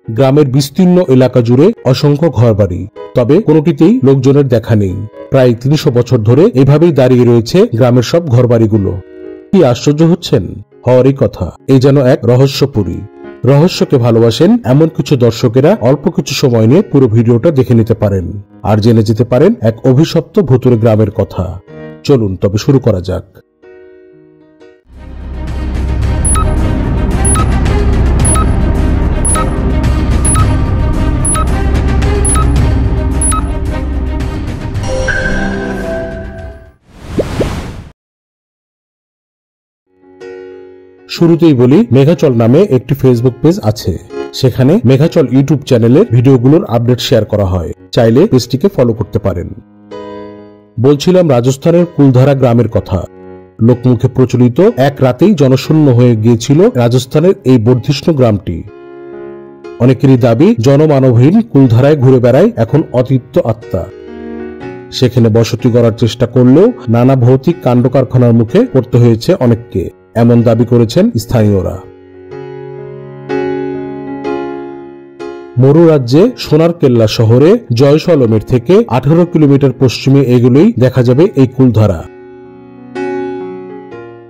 গ্রামের বিস্তীর্ণ এলাকা জুড়ে অসংখ্য ঘরবাড়ি, তবে কোনোটিতেই লোকজনের দেখা নেই। প্রায় ৩০০ বছর ধরে এভাবেই দাঁড়িয়ে রয়েছে গ্রামের সব ঘরবাড়িগুলো। কি আশ্চর্য হচ্ছেন? হওয়ারই কথা। এই যেন এক রহস্যপুরী। রহস্যকে ভালোবাসেন এমন কিছু দর্শকেরা অল্প কিছু সময় নিয়ে পুরো ভিডিওটা দেখে নিতে পারেন আর জেনে যেতে পারেন এক অভিশপ্ত ভুতুড়ে গ্রামের কথা। চলুন তবে শুরু করা যাক। শুরুতেই বলি, মেঘাচল নামে একটি ফেসবুক পেজ আছে। সেখানে মেঘাচল ইউটিউব চ্যানেলের ভিডিওগুলোর আপডেট শেয়ার করা হয়। চাইলে পেজটিকে ফলো করতে পারেন। বলছিলাম রাজস্থানের কুলধারা গ্রামের কথা। লোকমুখে প্রচলিত এক রাতেই জনশূন্য হয়ে গিয়েছিল রাজস্থানের এই বর্ধিষ্ণু গ্রামটি। অনেকেরই দাবি জনমানবহীন কুলধারায় ঘুরে বেড়ায় এখন অতৃপ্ত আত্মা। সেখানে বসতি গড়ার চেষ্টা করলেও নানা ভৌতিক কাণ্ড কারখানার মুখে পড়তে হয়েছে অনেককে, এমন দাবি করেছেন স্থানীয়রা। মরু রাজ্যে সোনার কেল্লা শহরে জয়সলমের থেকে 18 কিলোমিটার পশ্চিমে এগুলোই দেখা যাবে এই কুলধারা।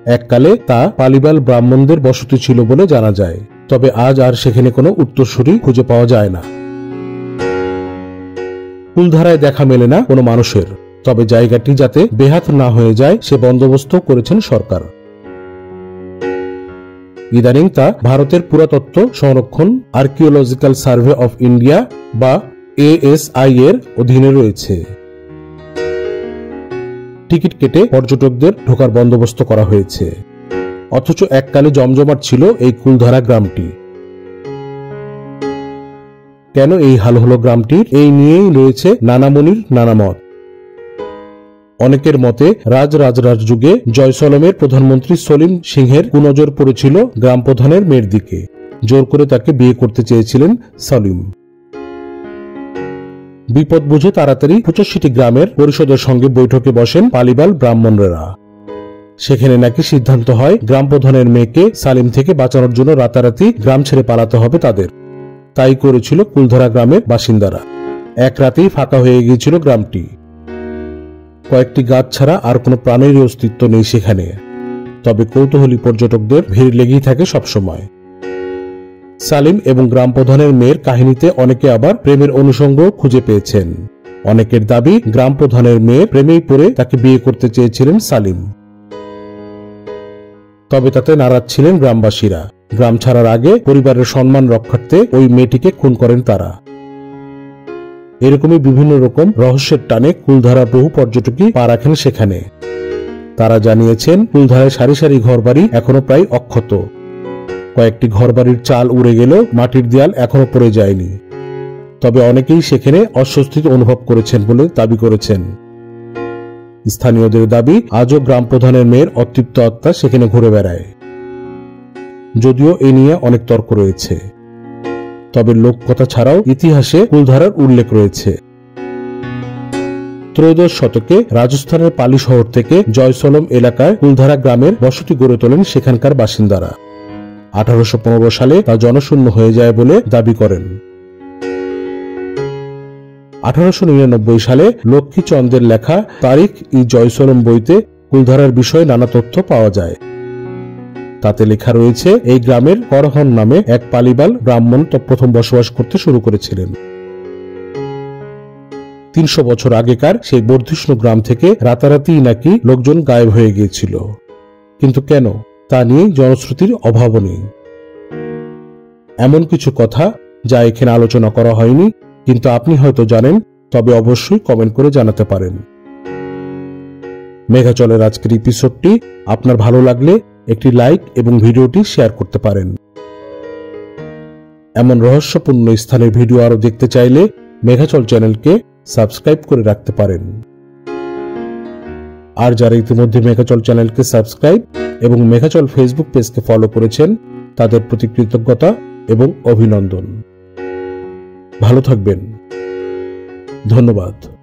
এককালে তা পালিবাল ব্রাহ্মণদের বসতি ছিল বলে জানা যায়, তবে আজ আর সেখানে কোনো উত্তরসূরি খুঁজে পাওয়া যায় না। কুলধারায় দেখা মেলে না কোনো মানুষের, তবে জায়গাটি যাতে বেহাত না হয়ে যায় সে বন্দোবস্ত করেছেন সরকার। ইদানিং তা ভারতের পুরাতত্ত্ব সংরক্ষণ আর্কিওলজিক্যাল সার্ভে অফ ইন্ডিয়া বা ASI এর অধীনে রয়েছে। টিকিট কেটে পর্যটকদের ঢোকার বন্দোবস্ত করা হয়েছে। অথচ এককালে জমজমাট ছিল এই কুলধারা গ্রামটি। কেন এই হাল হলো গ্রামটির, এই নিয়েই রয়েছে নানা মুনির নানা মত। অনেকের মতে রাজরাজ যুগে জয়সলমের প্রধানমন্ত্রী সলিম সিংহের কুনজর পড়েছিল গ্রাম প্রধানের মেয়ের দিকে। জোর করে তাকে বিয়ে করতে চেয়েছিলেন সলিম। বিপদ বুঝে তাড়াতাড়ি 85টি গ্রামের পরিষদের সঙ্গে বৈঠকে বসেন পালিবাল ব্রাহ্মণরা। সেখানে নাকি সিদ্ধান্ত হয় গ্রাম প্রধানের মেয়েকে সালিম থেকে বাঁচানোর জন্য রাতারাতি গ্রাম ছেড়ে পালাতে হবে তাদের। তাই করেছিল কুলধারা গ্রামের বাসিন্দারা। এক রাতেই ফাঁকা হয়ে গিয়েছিল গ্রামটি। কয়েকটি গাছ ছাড়া আর কোনো প্রাণের অস্তিত্ব নেই সেখানে, তবে কৌতূহলী পর্যটকদের ভিড় লেগেই থাকে সবসময়। সালিম এবং গ্রাম প্রধানের মেয়ের কাহিনীতে অনেকে আবার প্রেমের অনুষঙ্গ খুঁজে পেয়েছেন। অনেকের দাবি গ্রাম প্রধানের মেয়ে প্রেমেই পড়ে তাকে বিয়ে করতে চেয়েছিলেন সালিম, তবে তাতে নারাজ ছিলেন গ্রামবাসীরা। গ্রাম ছাড়ার আগে পরিবারের সম্মান রক্ষার্থে ওই মেয়েটিকে খুন করেন তারা। এরকমই বিভিন্ন রকম রহস্যের টানে কুলধারা বহু পর্যটকই পা রাখেন সেখানে। তারা জানিয়েছেন কুলধারায় সারি সারি ঘরবাড়ি এখনো প্রায় অক্ষত। কয়েকটি ঘরবাড়ির চাল উড়ে গেলেও মাটির দেয়াল এখনো পড়ে যায়নি। তবে অনেকেই সেখানে অস্বস্তি অনুভব করেছেন বলে দাবি করেছেন। স্থানীয়দের দাবি আজও গ্রাম প্রধানের মেয়ের অতৃপ্ত আত্মা সেখানে ঘুরে বেড়ায়। যদিও এ নিয়ে অনেক তর্ক রয়েছে, তবে লোককথা ছাড়াও ইতিহাসে কুলধারার উল্লেখ রয়েছে। ত্রয়োদশ শতকে রাজস্থানের পালি শহর থেকে জয়সলম এলাকায় কুলধারা গ্রামের বসতি গড়ে তোলেন সেখানকার বাসিন্দারা। 1815 সালে তা জনশূন্য হয়ে যায় বলে দাবি করেন। 1899 সালে লক্ষ্মীচন্দের লেখা তারিখ-ই-জয়সলম বইতে কুলধারার বিষয়ে নানা তথ্য পাওয়া যায়। তাতে লেখা রয়েছে এই গ্রামের করহন নামে এক পালিবাল ব্রাহ্মণ প্রথম বসবাস করতে শুরু করেছিলেন। 300 বছর আগেকার সেই বর্ধিষ্ণু গ্রাম থেকে রাতারাতি নাকি লোকজন গায়েব হয়ে গিয়েছিল। কিন্তু কেন, তা নিয়ে জনশ্রুতির অভাবও নেই। এমন কিছু কথা যা এখানে আলোচনা করা হয়নি, কিন্তু আপনি হয়তো জানেন, তবে অবশ্যই কমেন্ট করে জানাতে পারেন। মেঘাচলের আজকের এপিসোডটি আপনার ভালো লাগলে একটি লাইক এবং ভিডিওটি শেয়ার করতে পারেন। এমন রহস্যপূর্ণ স্থানের ভিডিও আরো দেখতে চাইলে মেঘাচল চ্যানেলকে সাবস্ক্রাইব করে রাখতে পারেন। আর যারা ইতিমধ্যে মেঘাচল চ্যানেলকে সাবস্ক্রাইব এবং মেঘাচল ফেসবুক পেজকে ফলো করেছেন তাদের প্রতি কৃতজ্ঞতা এবং অভিনন্দন। ভালো থাকবেন। ধন্যবাদ।